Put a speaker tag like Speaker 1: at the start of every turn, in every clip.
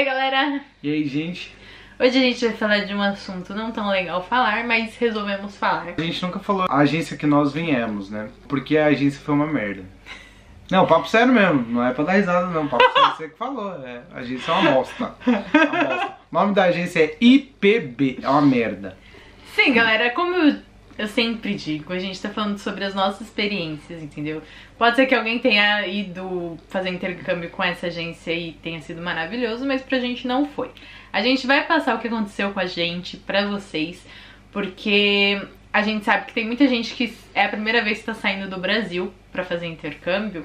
Speaker 1: Oi galera!
Speaker 2: E aí, gente?
Speaker 1: Hoje a gente vai falar de um assunto não tão legal falar, mas resolvemos falar.
Speaker 2: A gente nunca falou a agência que nós viemos, né? Porque a agência foi uma merda. Não, papo sério mesmo, não é pra dar risada não, papo sério, você que falou, a agência é uma bosta. O nome da agência é IPB, é uma merda.
Speaker 1: Sim galera, como eu sempre digo, a gente tá falando sobre as nossas experiências, entendeu? Pode ser que alguém tenha ido fazer intercâmbio com essa agência e tenha sido maravilhoso, mas pra gente não foi. A gente vai passar o que aconteceu com a gente pra vocês, porque a gente sabe que tem muita gente que é a primeira vez que tá saindo do Brasil pra fazer intercâmbio,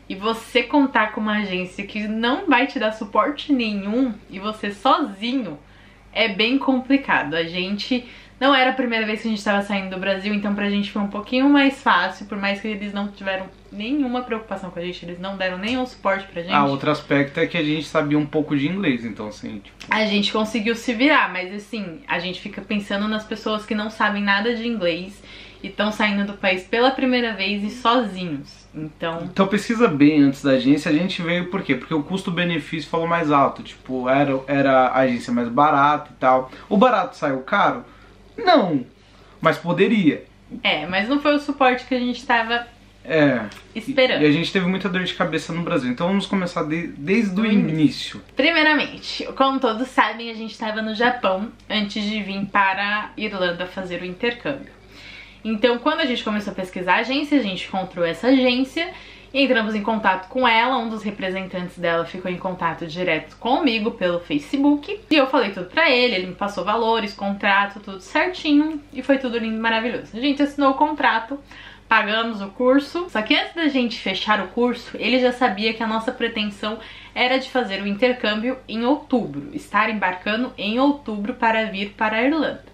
Speaker 1: e você contar com uma agência que não vai te dar suporte nenhum e você sozinho é bem complicado. A gente não era a primeira vez que a gente estava saindo do Brasil, então pra gente foi um pouquinho mais fácil, por mais que eles não tiveram nenhuma preocupação com a gente, eles não deram nenhum suporte pra gente.
Speaker 2: Outro aspecto é que a gente sabia um pouco de inglês, então assim, tipo...
Speaker 1: A gente conseguiu se virar, mas assim, a gente fica pensando nas pessoas que não sabem nada de inglês e estão saindo do país pela primeira vez e sozinhos. Então
Speaker 2: pesquisa bem antes da agência. A gente veio por quê? Porque o custo-benefício falou mais alto. Tipo, era a agência mais barata e tal. O barato saiu caro? Não, mas poderia.
Speaker 1: Mas não foi o suporte que a gente tava esperando.
Speaker 2: E a gente teve muita dor de cabeça no Brasil. Então vamos começar desde o início.
Speaker 1: Primeiramente, como todos sabem, a gente estava no Japão antes de vir para a Irlanda fazer o intercâmbio. Então, quando a gente começou a pesquisar a agência, a gente encontrou essa agência, entramos em contato com ela, um dos representantes dela ficou em contato direto comigo pelo Facebook, e eu falei tudo pra ele me passou valores, contrato, tudo certinho, e foi tudo lindo e maravilhoso. A gente assinou o contrato, pagamos o curso, só que antes da gente fechar o curso, ele já sabia que a nossa pretensão era de fazer o intercâmbio em outubro, estar embarcando em outubro para vir para a Irlanda.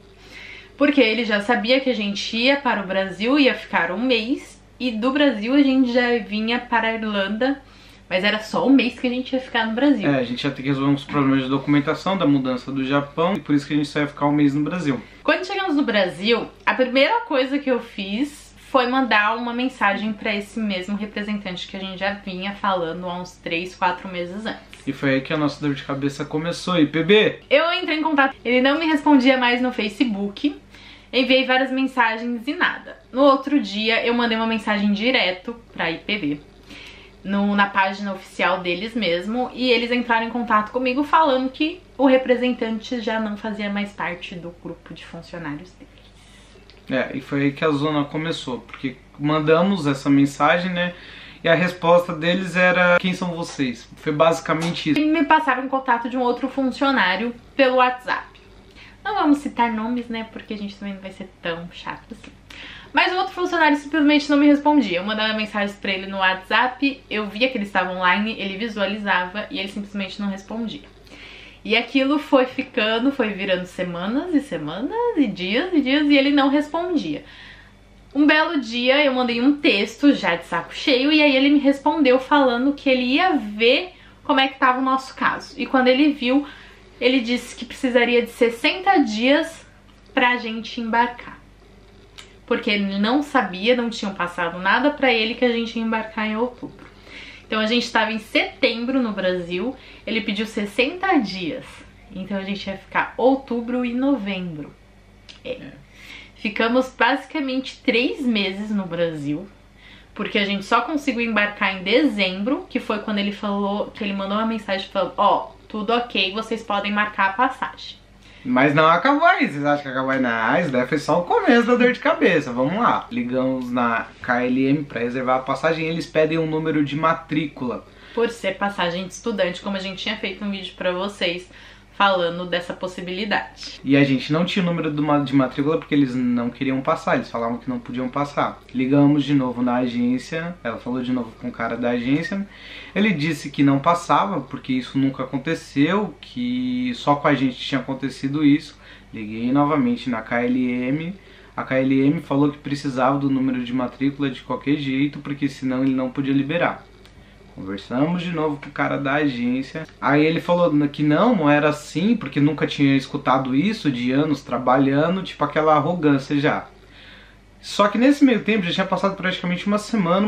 Speaker 1: Porque ele já sabia que a gente ia para o Brasil, ia ficar um mês, e do Brasil a gente já vinha para a Irlanda, mas era só um mês que a gente ia ficar no Brasil.
Speaker 2: A gente ia ter que resolver uns problemas de documentação da mudança do Japão, e por isso que a gente só ia ficar um mês no Brasil.
Speaker 1: Quando chegamos no Brasil, a primeira coisa que eu fiz foi mandar uma mensagem para esse mesmo representante que a gente já vinha falando há uns 3, 4 meses antes.
Speaker 2: E foi aí que a nossa dor de cabeça começou. IPB?
Speaker 1: Eu entrei em contato, ele não me respondia mais no Facebook, enviei várias mensagens e nada. No outro dia eu mandei uma mensagem direto pra IPB, na página oficial deles mesmo, e eles entraram em contato comigo falando que o representante já não fazia mais parte do grupo de funcionários deles.
Speaker 2: E foi aí que a zona começou, porque mandamos essa mensagem, né? E a resposta deles era: quem são vocês? Foi basicamente isso.
Speaker 1: E me passaram em contato de um outro funcionário pelo WhatsApp. Não vamos citar nomes, né, porque a gente também não vai ser tão chato assim. Mas o outro funcionário simplesmente não me respondia. Eu mandava mensagens pra ele no WhatsApp, eu via que ele estava online, ele visualizava e ele simplesmente não respondia. E aquilo foi virando semanas e semanas e dias e ele não respondia. Um belo dia eu mandei um texto já de saco cheio e aí ele me respondeu falando que ele ia ver como é que tava o nosso caso. E quando ele viu, ele disse que precisaria de 60 dias pra gente embarcar. Porque ele não sabia, não tinham passado nada pra ele que a gente ia embarcar em outubro. Então a gente estava em setembro no Brasil, ele pediu 60 dias. Então a gente ia ficar outubro e novembro. Ficamos basicamente 3 meses no Brasil, porque a gente só conseguiu embarcar em dezembro, que foi quando ele falou, que ele mandou uma mensagem falando: tudo ok, vocês podem marcar a passagem.
Speaker 2: Mas não acabou aí, vocês acham que acabou aí? Não, isso daí foi só o começo da dor de cabeça, vamos lá. Ligamos na KLM para reservar a passagem e eles pedem um número de matrícula.
Speaker 1: Por ser passagem de estudante, como a gente tinha feito um vídeo pra vocês falando dessa possibilidade.
Speaker 2: E a gente não tinha o número de matrícula porque eles não queriam passar, eles falavam que não podiam passar. Ligamos de novo na agência, ela falou de novo com o cara da agência. Ele disse que não passava porque isso nunca aconteceu, que só com a gente tinha acontecido isso. Liguei novamente na KLM. A KLM falou que precisava do número de matrícula de qualquer jeito, porque senão ele não podia liberar. Conversamos de novo com o cara da agência. Aí ele falou que não era assim, porque nunca tinha escutado isso de anos trabalhando, tipo aquela arrogância já. Só que nesse meio tempo já tinha passado praticamente uma semana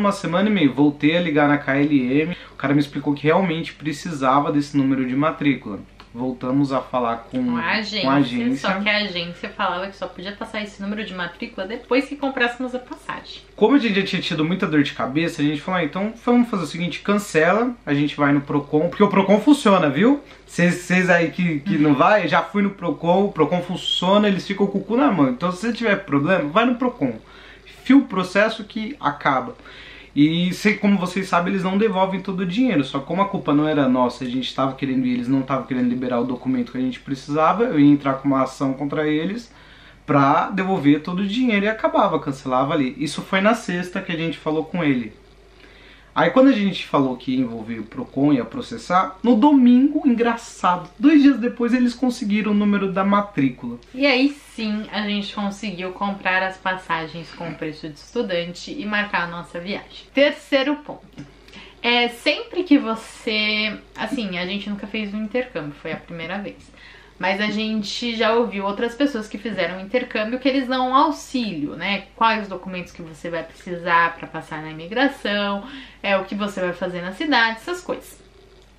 Speaker 2: e meia. Voltei a ligar na KLM, o cara me explicou que realmente precisava desse número de matrícula. Voltamos a falar com a agência.
Speaker 1: Só que a agência falava que só podia passar esse número de matrícula depois que comprássemos a passagem.
Speaker 2: Como a gente já tinha tido muita dor de cabeça, a gente falou, então vamos fazer o seguinte, cancela, a gente vai no Procon, porque o Procon funciona, viu? Vocês aí que não vai, já fui no Procon, o Procon funciona, eles ficam com o cu na mão. Então se você tiver problema, vai no Procon. Fio o processo que acaba. E como vocês sabem, eles não devolvem todo o dinheiro. Só que como a culpa não era nossa, a gente estava querendo e eles não estavam querendo liberar o documento que a gente precisava, eu ia entrar com uma ação contra eles pra devolver todo o dinheiro e acabava, cancelava ali. Isso foi na sexta que a gente falou com ele. Aí quando a gente falou que ia envolver o Procon e ia processar, no domingo, engraçado, 2 dias depois eles conseguiram o número da matrícula.
Speaker 1: E aí sim a gente conseguiu comprar as passagens com preço de estudante e marcar a nossa viagem. Terceiro ponto. Sempre que você... Assim, a gente nunca fez um intercâmbio, foi a primeira vez. Mas a gente já ouviu outras pessoas que fizeram intercâmbio que eles dão auxílio, né? Quais os documentos que você vai precisar para passar na imigração, o que você vai fazer na cidade, essas coisas.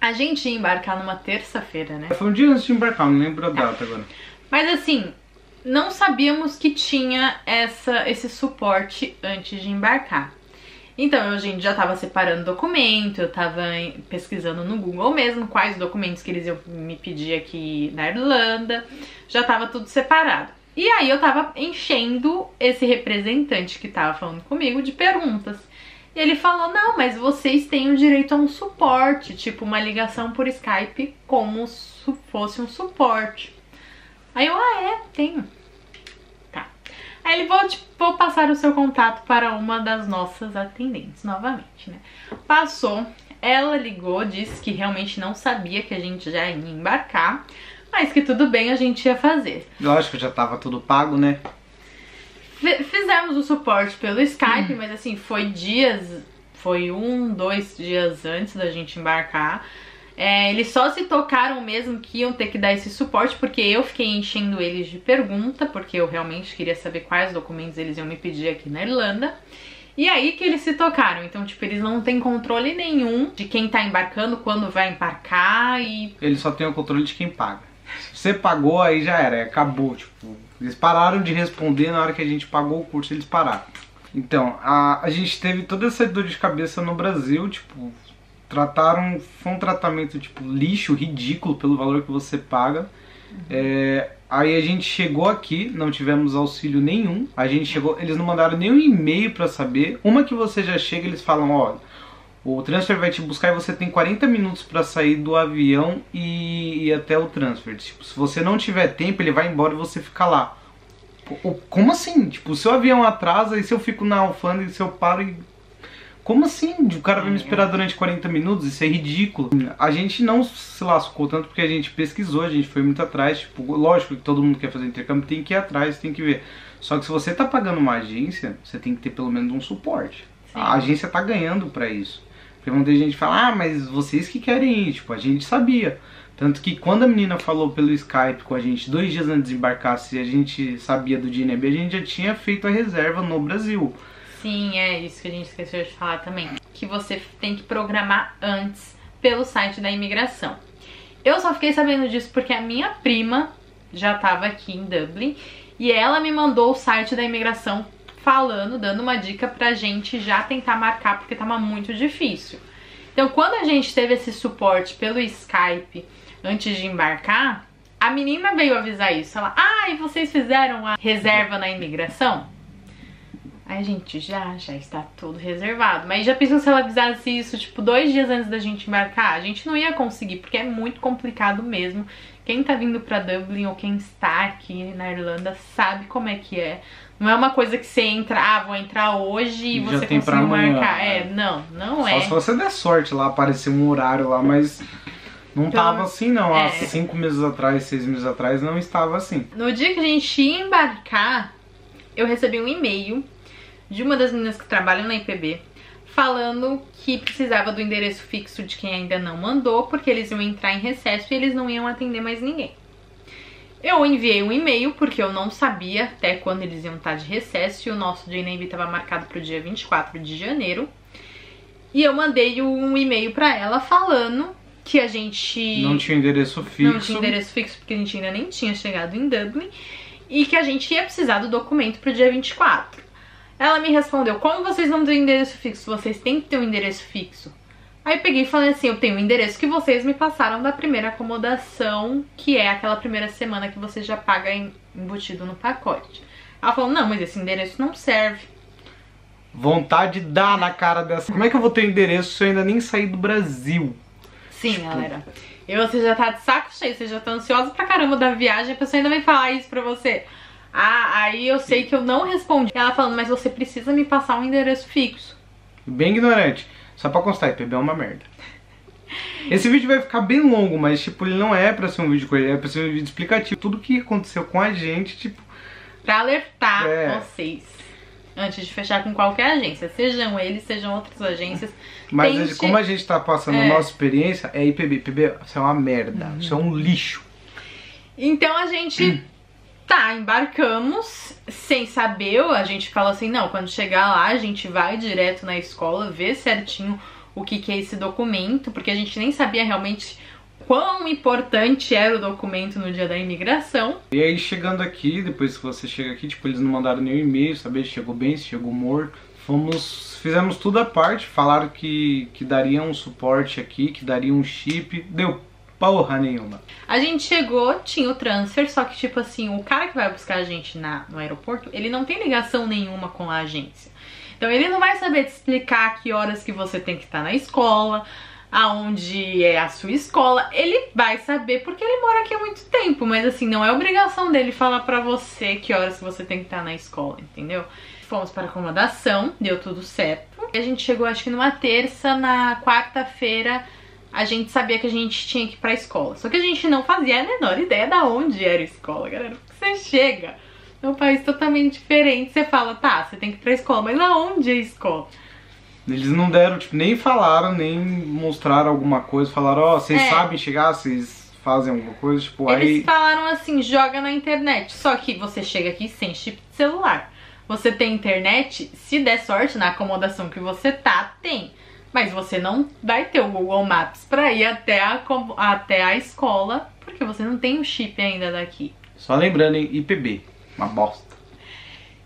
Speaker 1: A gente ia embarcar numa terça-feira, né?
Speaker 2: Foi um dia antes de embarcar, não lembro a data agora.
Speaker 1: Mas assim, não sabíamos que tinha esse suporte antes de embarcar. Então, a gente já tava separando documento, eu tava pesquisando no Google mesmo quais documentos que eles iam me pedir aqui na Irlanda, já tava tudo separado. E aí eu tava enchendo esse representante que tava falando comigo de perguntas. E ele falou, não, mas vocês têm o direito a um suporte, tipo uma ligação por Skype como se fosse um suporte. Aí eu, tenho. Aí ele, vou passar o seu contato para uma das nossas atendentes novamente, né? Passou, ela ligou, disse que realmente não sabia que a gente já ia embarcar, mas que tudo bem, a gente ia fazer.
Speaker 2: Lógico, já tava tudo pago, né?
Speaker 1: Fizemos o suporte pelo Skype, mas assim, foi 1, 2 dias antes da gente embarcar. Eles só se tocaram mesmo que iam ter que dar esse suporte, porque eu fiquei enchendo eles de pergunta, porque eu realmente queria saber quais documentos eles iam me pedir aqui na Irlanda. E aí que eles se tocaram, então tipo, eles não têm controle nenhum de quem tá embarcando, quando vai embarcar e... Eles
Speaker 2: só têm o controle de quem paga. Se você pagou, aí já era, acabou, tipo... Eles pararam de responder na hora que a gente pagou o curso, eles pararam. Então, a gente teve toda essa dor de cabeça no Brasil, tipo... Foi um tratamento tipo lixo, ridículo pelo valor que você paga. Aí a gente chegou aqui, não tivemos auxílio nenhum. A gente chegou, eles não mandaram nenhum e-mail pra saber. Uma que você já chega, eles falam, ó, o transfer vai te buscar e você tem 40 minutos pra sair do avião e ir até o transfer. Tipo, se você não tiver tempo, ele vai embora e você fica lá. Como assim? Tipo, o seu avião atrasa e se eu fico na alfândega, se eu paro e... Como assim? O cara vai me esperar durante 40 minutos? Isso é ridículo. A gente não se lascou tanto porque a gente pesquisou, a gente foi muito atrás. Tipo, lógico que todo mundo quer fazer intercâmbio, tem que ir atrás, tem que ver. Só que se você tá pagando uma agência, você tem que ter pelo menos um suporte. Sim. A agência tá ganhando pra isso. Porque muita gente fala, mas vocês que querem ir. Tipo, a gente sabia. Tanto que quando a menina falou pelo Skype com a gente 2 dias antes de embarcar, se a gente sabia do DNB, a gente já tinha feito a reserva no Brasil.
Speaker 1: Sim, é isso que a gente esqueceu de falar também. Que você tem que programar antes pelo site da imigração. Eu só fiquei sabendo disso porque a minha prima já estava aqui em Dublin e ela me mandou o site da imigração dando uma dica pra gente já tentar marcar porque tava muito difícil. Então quando a gente teve esse suporte pelo Skype antes de embarcar, a menina veio avisar isso. Ela, e vocês fizeram a reserva na imigração? Aí, gente, já está tudo reservado. Mas já pensou se ela avisasse isso, tipo, 2 dias antes da gente embarcar? A gente não ia conseguir, porque é muito complicado mesmo. Quem tá vindo pra Dublin ou quem está aqui na Irlanda sabe como é que é. Não é uma coisa que você entra, vou entrar hoje e você conseguiu marcar. Não é.
Speaker 2: Só se você der sorte lá, aparecer um horário lá, mas... Não tava assim não, há 5 meses atrás, 6 meses atrás não estava assim.
Speaker 1: No dia que a gente ia embarcar, eu recebi um e-mail de uma das meninas que trabalham na IPB, falando que precisava do endereço fixo de quem ainda não mandou, porque eles iam entrar em recesso e eles não iam atender mais ninguém. Eu enviei um e-mail porque eu não sabia até quando eles iam estar de recesso e o nosso JNB estava marcado para o dia 24 de janeiro. E eu mandei um e-mail para ela falando que a gente...
Speaker 2: Não tinha endereço fixo.
Speaker 1: Não tinha endereço fixo porque a gente ainda nem tinha chegado em Dublin. E que a gente ia precisar do documento para o dia 24. Ela me respondeu, como vocês não têm endereço fixo? Vocês têm que ter um endereço fixo. Aí eu peguei e falei assim, eu tenho o endereço que vocês me passaram da primeira acomodação, que é aquela primeira semana que você já paga embutido no pacote. Ela falou, não, mas esse endereço não serve.
Speaker 2: Vontade de dar na cara dessa. Como é que eu vou ter endereço se eu ainda nem saí do Brasil?
Speaker 1: Sim, galera. E você já tá de saco cheio, você já tá ansiosa pra caramba da viagem, a pessoa ainda vem falar isso pra você. Ah, aí eu sei que eu não respondi. Ela falando, mas você precisa me passar um endereço fixo.
Speaker 2: Bem ignorante. Só pra constar, IPB é uma merda. Esse vídeo vai ficar bem longo, mas tipo, ele não é pra ser um vídeo com ele, é pra ser um vídeo explicativo. Tudo que aconteceu com a gente, tipo...
Speaker 1: Pra alertar vocês. Antes de fechar com qualquer agência. Sejam eles, sejam outras agências.
Speaker 2: Mas
Speaker 1: tente...
Speaker 2: como a gente tá passando a nossa experiência, é IPB. IPB, isso é uma merda. Isso é um lixo.
Speaker 1: Então a gente... Tá, embarcamos sem saber, a gente falou assim, não, quando chegar lá a gente vai direto na escola, ver certinho o que é esse documento, porque a gente nem sabia realmente quão importante era o documento no dia da imigração.
Speaker 2: E aí chegando aqui, depois que você chega aqui, tipo, eles não mandaram nenhum e-mail, saber se chegou bem, se chegou morto. Fizemos tudo à parte, falaram que dariam um suporte aqui, que daria um chip, deu porra nenhuma.
Speaker 1: A gente chegou, tinha o transfer, só que tipo assim, o cara que vai buscar a gente no aeroporto, ele não tem ligação nenhuma com a agência. Então ele não vai saber te explicar que horas que você tem que estar na escola, aonde é a sua escola. Ele vai saber porque ele mora aqui há muito tempo, mas assim, não é obrigação dele falar pra você que horas que você tem que estar na escola, entendeu? Fomos para acomodação, deu tudo certo. E a gente chegou acho que numa terça, na quarta-feira a gente sabia que a gente tinha que ir pra escola. Só que a gente não fazia a menor ideia de onde era a escola, galera. Você chega num país totalmente diferente, você fala, tá, você tem que ir pra escola, mas aonde é a escola?
Speaker 2: Eles não deram, tipo, nem falaram, nem mostraram alguma coisa. Falaram, ó, vocês sabem chegar, vocês fazem alguma coisa, tipo,
Speaker 1: Eles falaram assim, joga na internet. Só que você chega aqui sem chip de celular. Você tem internet, se der sorte, na acomodação que você tá, tem. Mas você não vai ter o Google Maps pra ir até a escola, porque você não tem o chip ainda daqui.
Speaker 2: Só lembrando, hein, IPB, uma bosta.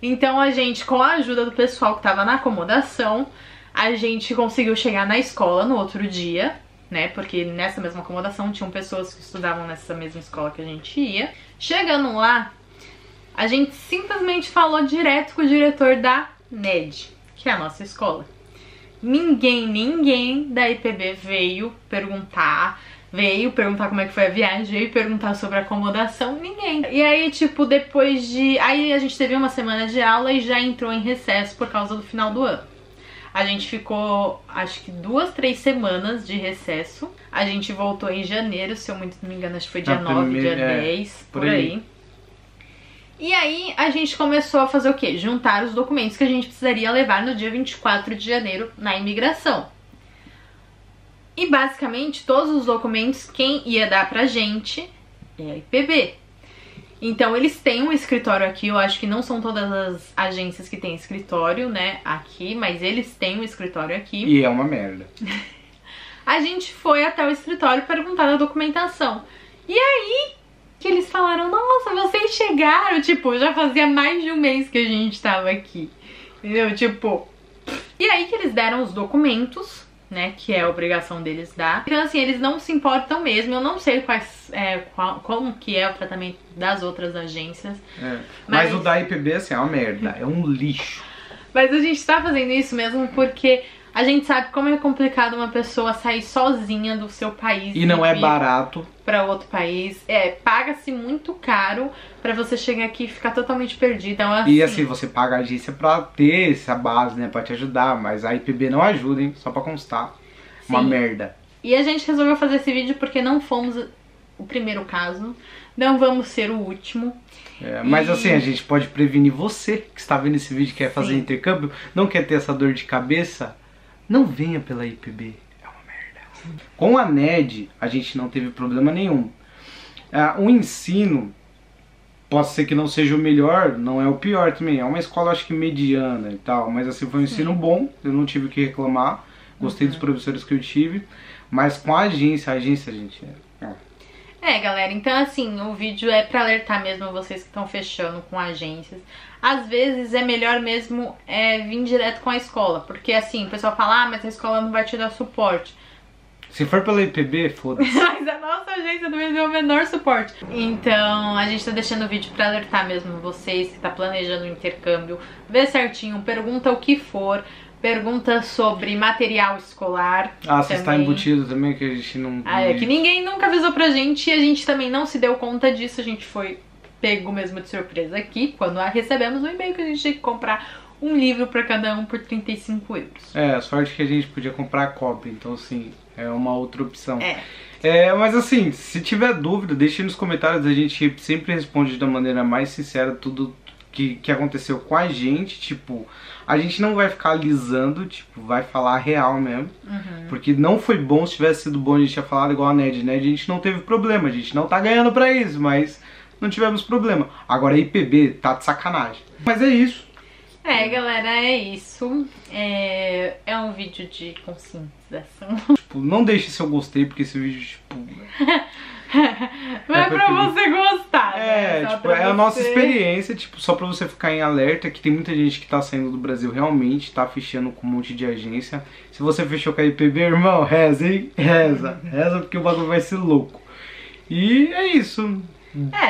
Speaker 1: Então a gente, com a ajuda do pessoal que tava na acomodação, a gente conseguiu chegar na escola no outro dia, né? Porque nessa mesma acomodação tinham pessoas que estudavam nessa mesma escola que a gente ia. Chegando lá, a gente simplesmente falou direto com o diretor da NED, que é a nossa escola. Ninguém da IPB veio perguntar como é que foi a viagem, veio perguntar sobre a acomodação, ninguém. E aí, tipo, depois de... Aí a gente teve uma semana de aula e já entrou em recesso por causa do final do ano. A gente ficou, acho que 2, 3 semanas de recesso. A gente voltou em janeiro, se eu muito não me engano, acho que foi dia 9, dia 10, por aí. E aí a gente começou a fazer o quê? Juntar os documentos que a gente precisaria levar no dia 24 de janeiro na imigração. E basicamente todos os documentos quem ia dar pra gente é a IPB. Então eles têm um escritório aqui, eu acho que não são todas as agências que têm escritório, né, aqui, mas eles têm um escritório aqui.
Speaker 2: E é uma merda.
Speaker 1: A gente foi até o escritório perguntar a documentação. E aí que eles falaram, nossa, vocês chegaram, tipo, já fazia mais de um mês que a gente tava aqui, entendeu? Tipo, e aí que eles deram os documentos, né, que é a obrigação deles dar. Então assim, eles não se importam mesmo, eu não sei como que é o tratamento das outras agências.
Speaker 2: Mas o da IPB, assim, é uma merda, é um lixo. Mas
Speaker 1: a gente tá fazendo isso mesmo porque a gente sabe como é complicado uma pessoa sair sozinha do seu país.
Speaker 2: E não é barato.
Speaker 1: Pra outro país. Paga-se muito caro pra você chegar aqui e ficar totalmente perdido. Então, assim,
Speaker 2: e assim, você paga a agência pra ter essa base, né, pra te ajudar. Mas a IPB não ajuda, hein, só pra constar. Sim. Uma merda.
Speaker 1: E a gente resolveu fazer esse vídeo porque não fomos o primeiro caso. Não vamos ser o último.
Speaker 2: Mas assim, a gente pode prevenir você que está vendo esse vídeo e quer fazer intercâmbio, não quer ter essa dor de cabeça. Não venha pela IPB, é uma merda. Com a NED, a gente não teve problema nenhum. O ensino Pode ser que não seja o melhor, não é o pior também. É uma escola, acho que mediana e tal. Mas assim, foi um ensino bom, eu não tive o que reclamar. Gostei dos professores que eu tive. Mas com a agência, gente...
Speaker 1: Galera, então assim, o vídeo é pra alertar mesmo vocês que estão fechando com agências. Às vezes é melhor mesmo vir direto com a escola. Porque assim, o pessoal fala, mas a escola não vai te dar suporte.
Speaker 2: Se for pela IPB, foda-se.
Speaker 1: Mas a nossa agência também deu o menor suporte. Então, a gente tá deixando o vídeo pra alertar mesmo vocês que tá planejando o intercâmbio. Vê certinho, pergunta o que for. Pergunta sobre material escolar.
Speaker 2: Se está embutido também, que a gente não...
Speaker 1: que ninguém nunca avisou pra gente e a gente também não se deu conta disso. A gente foi pego mesmo de surpresa aqui, quando recebemos um e-mail que a gente tinha que comprar um livro pra cada um por 35 euros.
Speaker 2: A sorte que a gente podia comprar a cópia, então assim, é uma outra opção. Mas assim, se tiver dúvida, deixe nos comentários, a gente sempre responde da maneira mais sincera tudo que aconteceu com a gente, tipo, a gente não vai ficar alisando, tipo, vai falar a real mesmo, porque não foi bom. Se tivesse sido bom a gente tinha falado igual a Ned, a gente não teve problema, a gente não tá ganhando pra isso, mas não tivemos problema. Agora a IPB tá de sacanagem. Mas é isso.
Speaker 1: Galera, é isso. É um vídeo de conscientização.
Speaker 2: Tipo, não deixe seu gostei, porque esse vídeo, tipo...
Speaker 1: Não é pra você gostar, né?
Speaker 2: Tipo, é a nossa experiência, tipo, só pra você ficar em alerta, que tem muita gente que tá saindo do Brasil realmente, tá fechando com um monte de agência. Se você fechou com a IPB, irmão, reza, hein? Reza porque o bagulho vai ser louco. E é isso.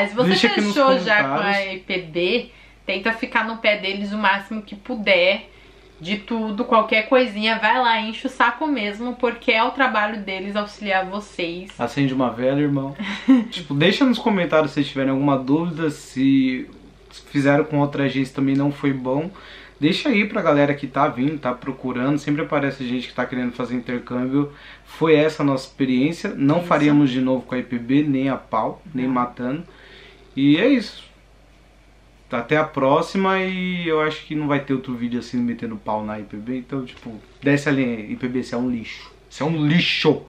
Speaker 1: Se você fechou já com a IPB, tenta ficar no pé deles o máximo que puder. De tudo, qualquer coisinha, vai lá, enche o saco mesmo, porque é o trabalho deles auxiliar vocês.
Speaker 2: Acende uma vela, irmão. Tipo, deixa nos comentários se vocês tiverem alguma dúvida, se fizeram com outra agência também não foi bom. Deixa aí pra galera que tá vindo, tá procurando, sempre aparece gente que tá querendo fazer intercâmbio. Foi essa a nossa experiência, não faríamos de novo com a IPB, nem a pau, nem matando. E é isso. Até a próxima, e eu acho que não vai ter outro vídeo assim metendo pau na IPB, então tipo, desce a linha, IPB, você é um lixo. Você é um lixo!